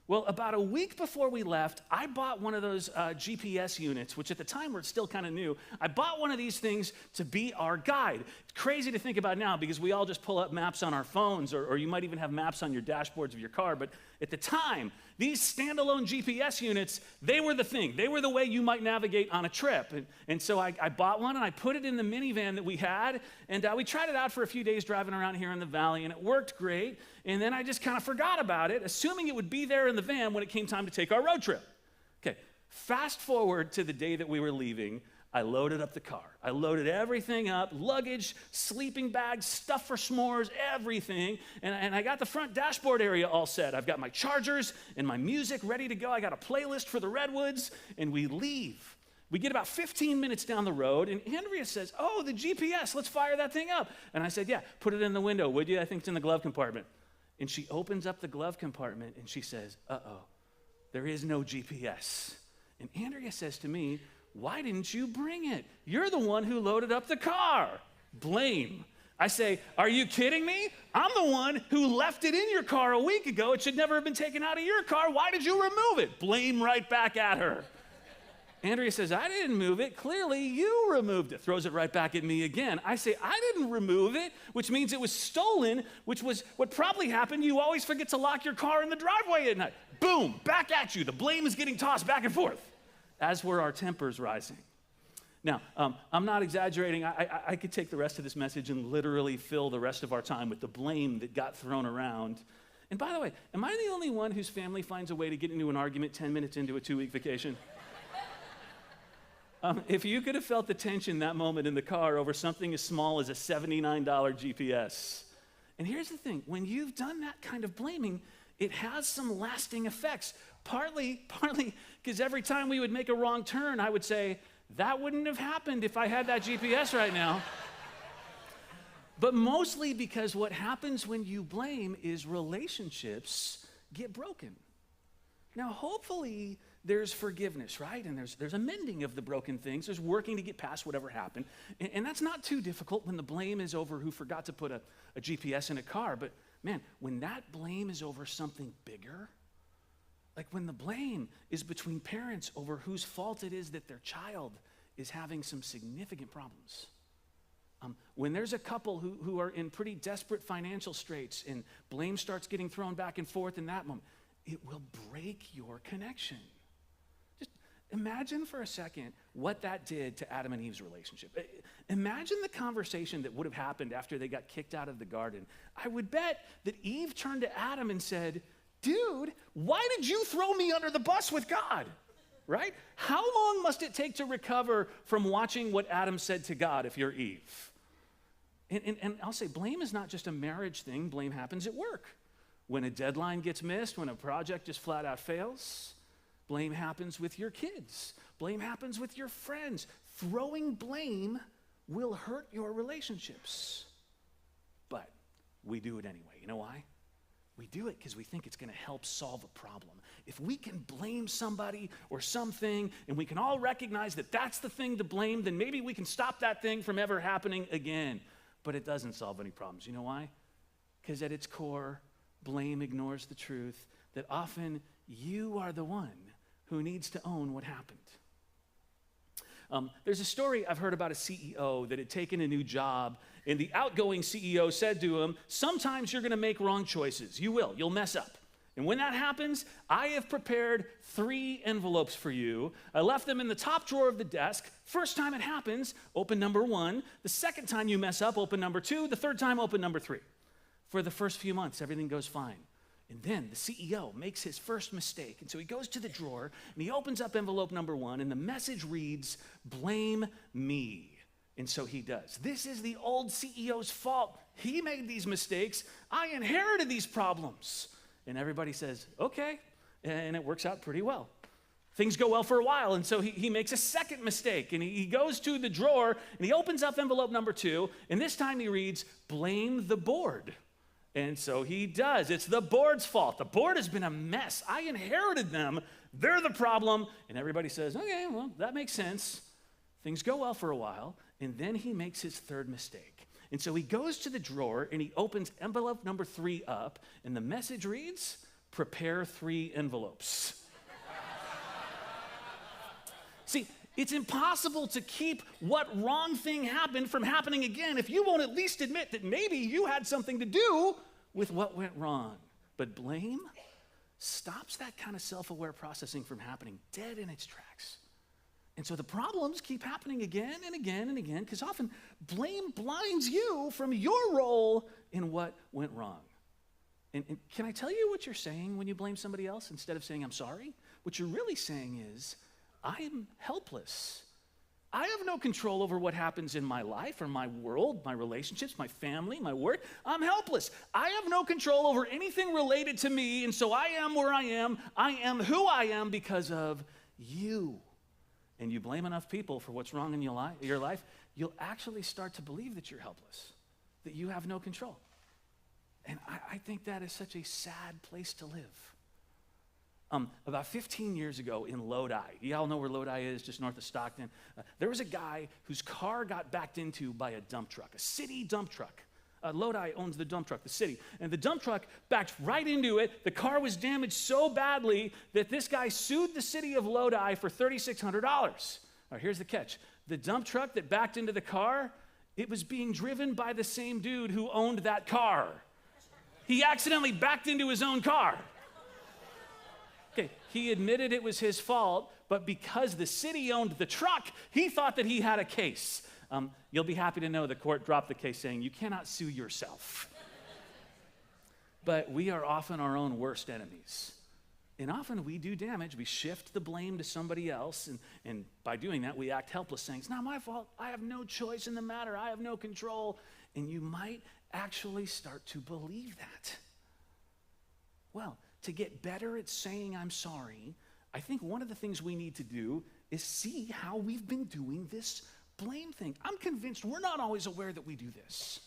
Well, about a week before we left, I bought one of those GPS units, which at the time were still kind of new. I bought one of these things to be our guide. It's crazy to think about now because we all just pull up maps on our phones, or you might even have maps on your dashboards of your car. But at the time, these standalone GPS units, they were the thing. They were the way you might navigate on a trip. And so I bought one, and I put it in the minivan that we had, and we tried it out for a few days driving around here in the valley, and it worked great. And then I just kind of forgot about it, assuming it would be there in the van when it came time to take our road trip. Okay, fast forward to the day that we were leaving. I loaded up the car. I loaded everything up, luggage, sleeping bags, stuff for s'mores, everything. And I got the front dashboard area all set. I've got my chargers and my music ready to go. I got a playlist for the redwoods, and we leave. We get about 15 minutes down the road, and Andrea says, oh, the GPS, let's fire that thing up. And I said, yeah, put it in the window, would you? I think it's in the glove compartment. And she opens up the glove compartment, and she says, uh-oh, there is no GPS. And Andrea says to me, why didn't you bring it? You're the one who loaded up the car. Blame. I say, are you kidding me? I'm the one who left it in your car a week ago. It should never have been taken out of your car. Why did you remove it? Blame right back at her. Andrea says, I didn't move it. Clearly, you removed it. Throws it right back at me again. I say, I didn't remove it, which means it was stolen, which was what probably happened. You always forget to lock your car in the driveway at night. Boom, back at you. The blame is getting tossed back and forth, as were our tempers rising. Now, I'm not exaggerating. I could take the rest of this message and literally fill the rest of our time with the blame that got thrown around. And by the way, am I the only one whose family finds a way to get into an argument 10 minutes into a 2-week vacation? If you could have felt the tension that moment in the car over something as small as a $79 GPS. And here's the thing, when you've done that kind of blaming, it has some lasting effects. Partly because every time we would make a wrong turn, I would say, that wouldn't have happened if I had that GPS right now. But mostly because what happens when you blame is relationships get broken. Now, hopefully, there's forgiveness, right? And there's a mending of the broken things. There's working to get past whatever happened. And that's not too difficult when the blame is over who forgot to put a GPS in a car. But man, when that blame is over something bigger, like when the blame is between parents over whose fault it is that their child is having some significant problems. When there's a couple who are in pretty desperate financial straits and blame starts getting thrown back and forth in that moment, it will break your connection. Just imagine for a second what that did to Adam and Eve's relationship. Imagine the conversation that would have happened after they got kicked out of the garden. I would bet that Eve turned to Adam and said, dude, why did you throw me under the bus with God? Right? How long must it take to recover from watching what Adam said to God if you're Eve? And I'll say blame is not just a marriage thing. Blame happens at work. When a deadline gets missed, when a project just flat out fails, Blame happens with your kids. Blame happens with your friends. Throwing blame will hurt your relationships. But we do it anyway. You know why? We do it because we think it's going to help solve a problem. If we can blame somebody or something, and we can all recognize that that's the thing to blame, then maybe we can stop that thing from ever happening again. But it doesn't solve any problems. You know why? Because at its core, blame ignores the truth that often you are the one who needs to own what happened. There's a story I've heard about a CEO that had taken a new job, and the outgoing CEO said to him, sometimes you're going to make wrong choices. You will. You'll mess up. And when that happens, I have prepared 3 envelopes for you. I left them in the top drawer of the desk. First time it happens, open number 1. The second time you mess up, open number 2. The third time, open number 3. For the first few months, everything goes fine. And then the CEO makes his first mistake. And so he goes to the drawer and he opens up envelope number 1, and the message reads, blame me. And so he does. This is the old CEO's fault. He made these mistakes. I inherited these problems. And everybody says, okay. And it works out pretty well. Things go well for a while. And so he makes a second mistake. And he goes to the drawer and he opens up envelope number 2. And this time he reads, blame the board. And so he does. It's the board's fault. The board has been a mess. I inherited them. They're the problem. And everybody says, okay, well, that makes sense. Things go well for a while. And then he makes his third mistake. And so he goes to the drawer and he opens envelope number 3 up. And the message reads, prepare 3 envelopes. See, it's impossible to keep what wrong thing happened from happening again if you won't at least admit that maybe you had something to do with what went wrong. But blame stops that kind of self-aware processing from happening dead in its tracks. And so the problems keep happening again and again and again because often blame blinds you from your role in what went wrong. And can I tell you what you're saying when you blame somebody else instead of saying, I'm sorry? What you're really saying is, I am helpless. I have no control over what happens in my life or my world, my relationships, my family, my work. I'm helpless. I have no control over anything related to me, and so I am where I am. I am who I am because of you. And you blame enough people for what's wrong in your life, you'll actually start to believe that you're helpless, that you have no control. And I think that is such a sad place to live. About 15 years ago in Lodi, you all know where Lodi is, just north of Stockton, there was a guy whose car got backed into by a dump truck, a city dump truck. Lodi owns the dump truck, the city. And the dump truck backed right into it. The car was damaged so badly that this guy sued the city of Lodi for $3,600. All right, here's the catch. The dump truck that backed into the car, it was being driven by the same dude who owned that car. He accidentally backed into his own car. Okay, he admitted it was his fault, but because the city owned the truck, he thought that he had a case. You'll be happy to know the court dropped the case saying, you cannot sue yourself. But we are often our own worst enemies. And often we do damage. We shift the blame to somebody else, and by doing that, we act helpless, saying, it's not my fault. I have no choice in the matter. I have no control. And you might actually start to believe that. Well, to get better at saying I'm sorry, I think one of the things we need to do is see how we've been doing this blame thing. I'm convinced we're not always aware that we do this.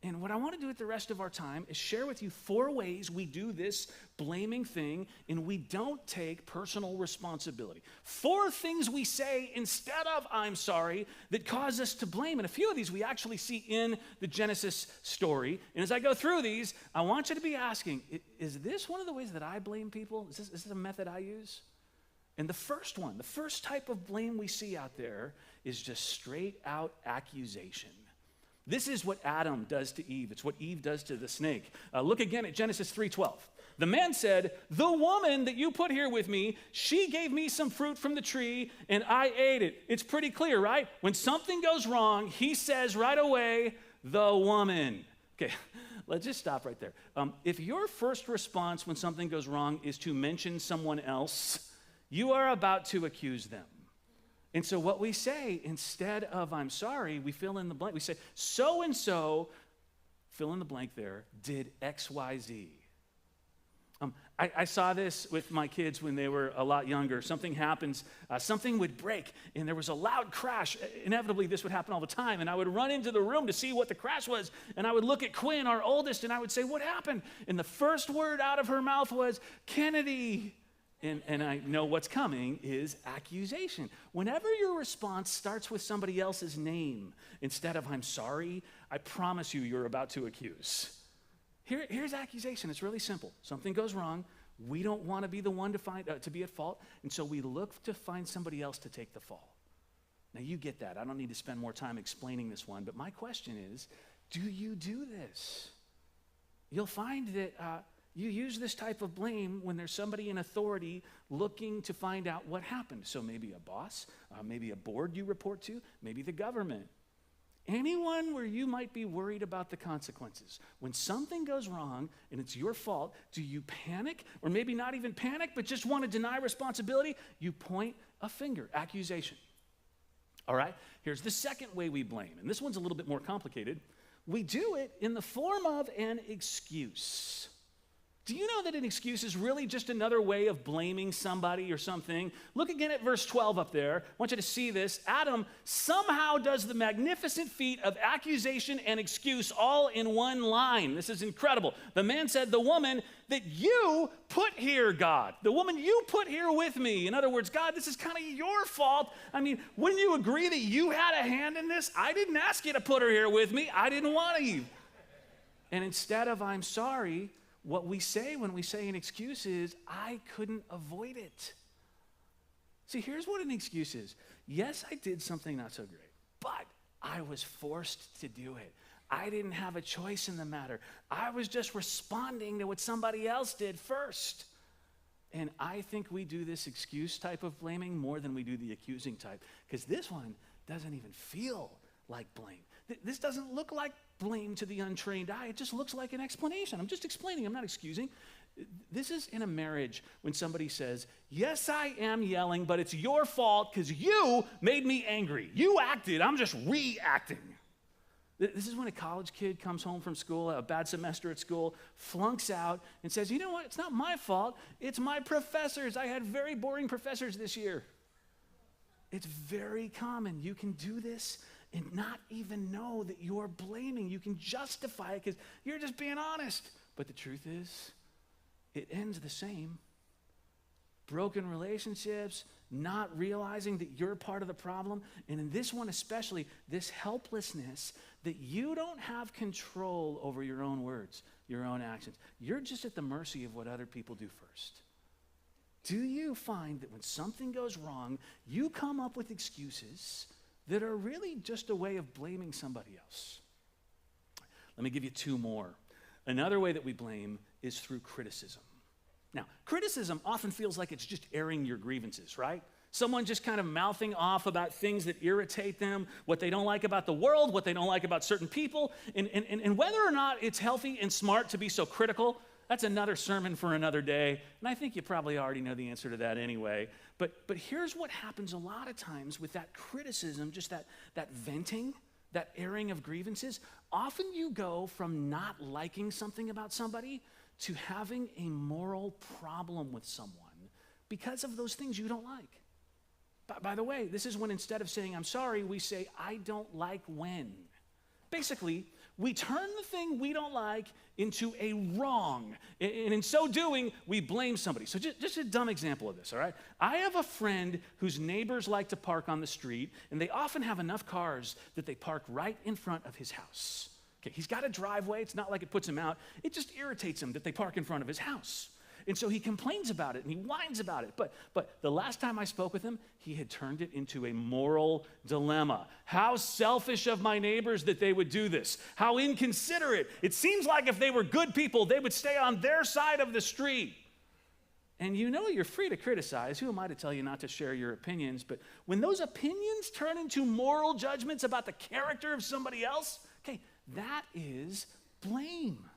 And what I want to do with the rest of our time is share with you 4 ways we do this blaming thing and we don't take personal responsibility. 4 things we say instead of I'm sorry that cause us to blame. And a few of these we actually see in the Genesis story. And as I go through these, I want you to be asking, is this one of the ways that I blame people? Is this a method I use? And the first one, the first type of blame we see out there is just straight out accusation. This is what Adam does to Eve. It's what Eve does to the snake. Look again at Genesis 3:12. The man said, the woman that you put here with me, she gave me some fruit from the tree and I ate it. It's pretty clear, right? When something goes wrong, he says right away, the woman. Okay, let's just stop right there. If your first response when something goes wrong is to mention someone else, you are about to accuse them. And so what we say, instead of I'm sorry, we fill in the blank. We say, so-and-so, fill in the blank there, did X, Y, Z. I saw this with my kids when they were a lot younger. Something happens, something would break, and there was a loud crash. Inevitably, this would happen all the time, and I would run into the room to see what the crash was, and I would look at Quinn, our oldest, and I would say, "What happened?" And the first word out of her mouth was, "Kennedy." And I know what's coming is accusation. Whenever your response starts with somebody else's name instead of "I'm sorry," I promise you're about to accuse. Here's accusation. It's really simple. Something goes wrong. We don't want to be the one to be at fault, and so we look to find somebody else to take the fall. Now, you get that. I don't need to spend more time explaining this one, but my question is, do you do this? You'll find that you use this type of blame when there's somebody in authority looking to find out what happened. So maybe a boss, maybe a board you report to, maybe the government. Anyone where you might be worried about the consequences. When something goes wrong and it's your fault, do you panic? Or maybe not even panic, but just want to deny responsibility? You point a finger, accusation. All right, here's the second way we blame, and this one's a little bit more complicated. We do it in the form of an excuse. Do you know that an excuse is really just another way of blaming somebody or something? Look again at verse 12 up there. I want you to see this. Adam somehow does the magnificent feat of accusation and excuse all in one line. This is incredible. The man said, "The woman that you put here, God. The woman you put here with me." In other words, God, this is kind of your fault. I mean, wouldn't you agree that you had a hand in this? I didn't ask you to put her here with me. I didn't want to. And instead of "I'm sorry," what we say when we say an excuse is, "I couldn't avoid it." See, here's what an excuse is. Yes, I did something not so great, but I was forced to do it. I didn't have a choice in the matter. I was just responding to what somebody else did first. And I think we do this excuse type of blaming more than we do the accusing type, because this one doesn't even feel like blame. This doesn't look like blame to the untrained eye. It just looks like an explanation. I'm just explaining. I'm not excusing. This is in a marriage when somebody says, "Yes, I am yelling, but it's your fault because you made me angry. You acted. I'm just reacting." This is when a college kid comes home from school, a bad semester at school, flunks out, and says, "You know what? It's not my fault. It's my professors. I had very boring professors this year." It's very common. You can do this and not even know that you're blaming. You can justify it because you're just being honest. But the truth is, it ends the same. Broken relationships, not realizing that you're part of the problem, and in this one especially, this helplessness that you don't have control over your own words, your own actions. You're just at the mercy of what other people do first. Do you find that when something goes wrong, you come up with excuses that are really just a way of blaming somebody else? Let me give you two more. Another way that we blame is through criticism. Now, criticism often feels like it's just airing your grievances, right? Someone just kind of mouthing off about things that irritate them, what they don't like about the world, what they don't like about certain people, and whether or not it's healthy and smart to be so critical, that's another sermon for another day, and I think you probably already know the answer to that anyway. But here's what happens a lot of times with that criticism, just that venting, that airing of grievances. Often you go from not liking something about somebody to having a moral problem with someone because of those things you don't like. By the way, this is when instead of saying "I'm sorry," we say "I don't like when." Basically, we turn the thing we don't like into a wrong, and in so doing, we blame somebody. So just a dumb example of this, all right? I have a friend whose neighbors like to park on the street, and they often have enough cars that they park right in front of his house. Okay, he's got a driveway. It's not like it puts him out. It just irritates him that they park in front of his house. And so he complains about it and he whines about it. But the last time I spoke with him, he had turned it into a moral dilemma. How selfish of my neighbors that they would do this. How inconsiderate. It seems like if they were good people, they would stay on their side of the street. And you know you're free to criticize. Who am I to tell you not to share your opinions? But when those opinions turn into moral judgments about the character of somebody else, okay, that is blame.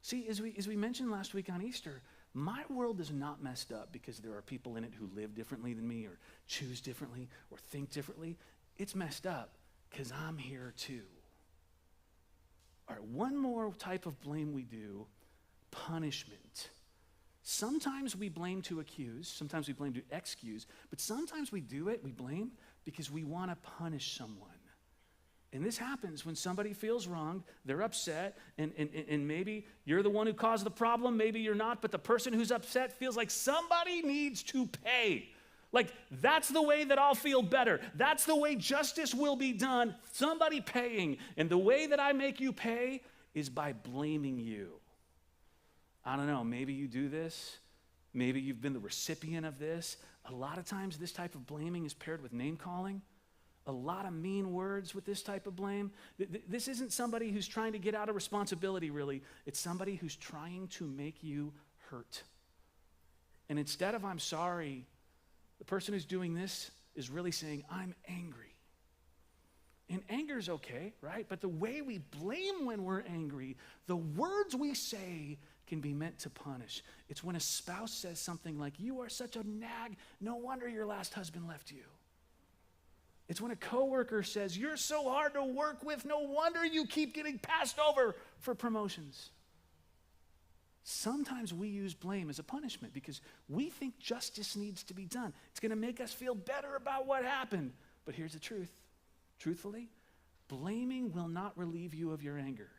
See, as we mentioned last week on Easter, my world is not messed up because there are people in it who live differently than me or choose differently or think differently. It's messed up because I'm here too. All right, one more type of blame we do, punishment. Sometimes we blame to accuse, sometimes we blame to excuse, but sometimes we blame because we want to punish someone. And this happens when somebody feels wronged, they're upset, and maybe you're the one who caused the problem, maybe you're not, but the person who's upset feels like somebody needs to pay. Like, that's the way that I'll feel better. That's the way justice will be done, somebody paying. And the way that I make you pay is by blaming you. I don't know, maybe you do this. Maybe you've been the recipient of this. A lot of times this type of blaming is paired with name calling. A lot of mean words with this type of blame. This isn't somebody who's trying to get out of responsibility, really. It's somebody who's trying to make you hurt. And instead of I'm sorry, the person who's doing this is really saying, I'm angry. And anger is okay, right? But the way we blame when we're angry, the words we say can be meant to punish. It's when a spouse says something like, you are such a nag, no wonder your last husband left you. It's when a coworker says, you're so hard to work with, no wonder you keep getting passed over for promotions. Sometimes we use blame as a punishment because we think justice needs to be done. It's going to make us feel better about what happened. But here's the truth. Truthfully, blaming will not relieve you of your anger.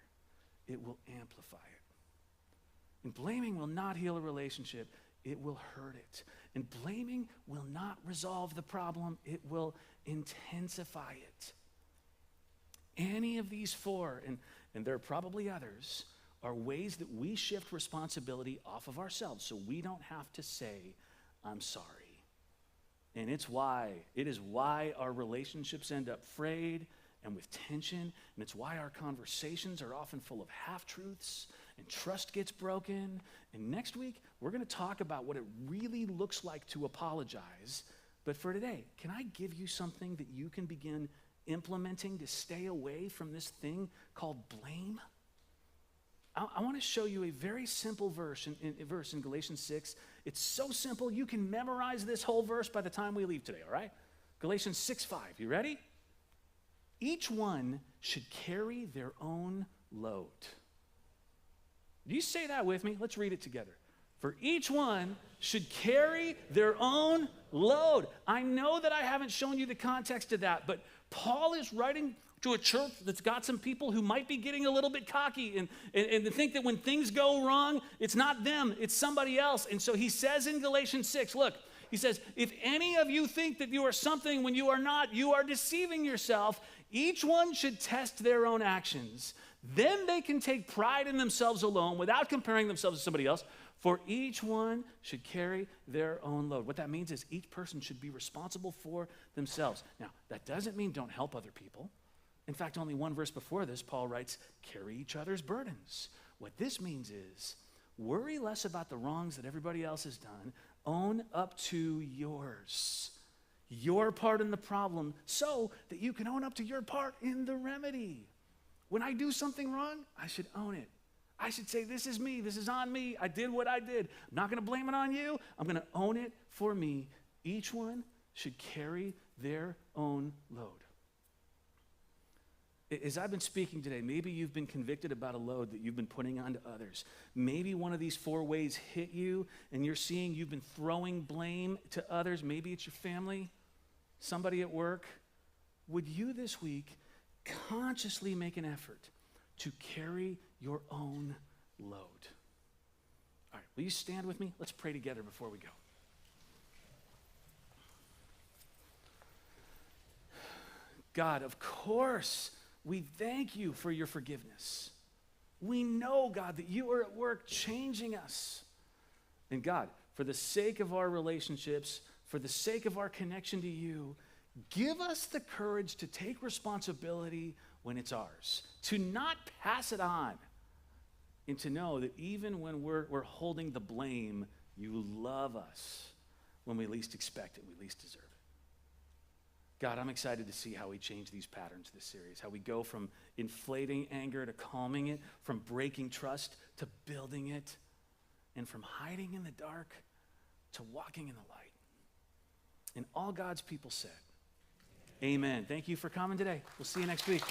It will amplify it. And blaming will not heal a relationship. It will hurt it. And blaming will not resolve the problem. It will intensify it. Any of these four, and there are probably others, are ways that we shift responsibility off of ourselves so we don't have to say, I'm sorry. And it is why our relationships end up frayed and with tension, and it's why our conversations are often full of half-truths and trust gets broken. And next week, we're going to talk about what it really looks like to apologize. But for today, can I give you something that you can begin implementing to stay away from this thing called blame? I want to show you a very simple verse in Galatians 6. It's so simple, you can memorize this whole verse by the time we leave today, all right? Galatians 6:5, you ready? Each one should carry their own load. Do you say that with me? Let's read it together. For each one should carry their own load. I know that I haven't shown you the context of that, but Paul is writing to a church that's got some people who might be getting a little bit cocky and think that when things go wrong, it's not them, it's somebody else. And so he says in Galatians 6, look, he says, if any of you think that you are something when you are not, you are deceiving yourself. Each one should test their own actions. Then they can take pride in themselves alone without comparing themselves to somebody else. For each one should carry their own load. What that means is each person should be responsible for themselves. Now, that doesn't mean don't help other people. In fact, only one verse before this, Paul writes, carry each other's burdens. What this means is worry less about the wrongs that everybody else has done. Own up to yours, your part in the problem, so that you can own up to your part in the remedy. When I do something wrong, I should own it. I should say, this is me, this is on me, I did what I did. I'm not going to blame it on you, I'm going to own it for me. Each one should carry their own load. As I've been speaking today, maybe you've been convicted about a load that you've been putting onto others. Maybe one of these four ways hit you, and you're seeing you've been throwing blame to others. Maybe it's your family, somebody at work. Would you this week consciously make an effort to carry your own load? All right, will you stand with me? Let's pray together before we go. God, of course, we thank you for your forgiveness. We know, God, that you are at work changing us. And God, for the sake of our relationships, for the sake of our connection to you, give us the courage to take responsibility when it's ours, to not pass it on, and to know that even when we're holding the blame, you love us when we least expect it, we least deserve it. God, I'm excited to see how we change these patterns this series, how we go from inflating anger to calming it, from breaking trust to building it, and from hiding in the dark to walking in the light. And all God's people said, amen. Thank you for coming today. We'll see you next week.